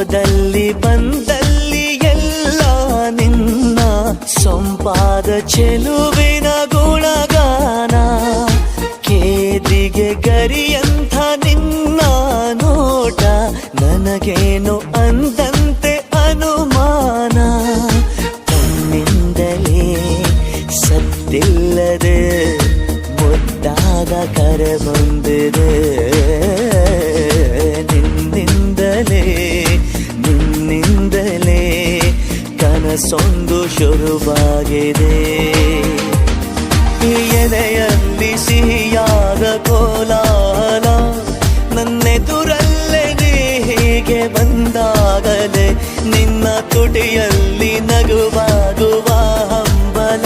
ಹೋದಲ್ಲಿ ಬಂದಲ್ಲಿ ಎಲ್ಲ ನಿನ್ನ ಸೊಂಪಾದ ಚೆಲುವಿನ ಗುಣಗಾನ. ಕೇದಿಗೆ ಗರಿಯಂಥ ನಿನ್ನ ನೋಟ ನನಗೇನು ಅಂದಂತೆ ಅನುಮಾನ. ತನ್ನಿಂದಲೇ ಸತ್ತಿಲ್ಲದೆ ಮುದ್ದಾದ ಕರೆ ಬಂದಿದೆ. ನಿನ್ನಿಂದಲೇ ಕನಸೊಂದು ಶುರುವಾಗಿದೆ. ಎದೆಯಲ್ಲಿ ಸಿಹಿಯಾದ ಕೋಲಾಹಲ ನನ್ನೆದುರಲ್ಲೇ ನೀ ಹೀಗೆ ಬಂದಾಗಲೇ ನಿನ್ನ ತುಟಿಯಲ್ಲಿ ನಗುವಾಗುವ ಹಂಬಲ.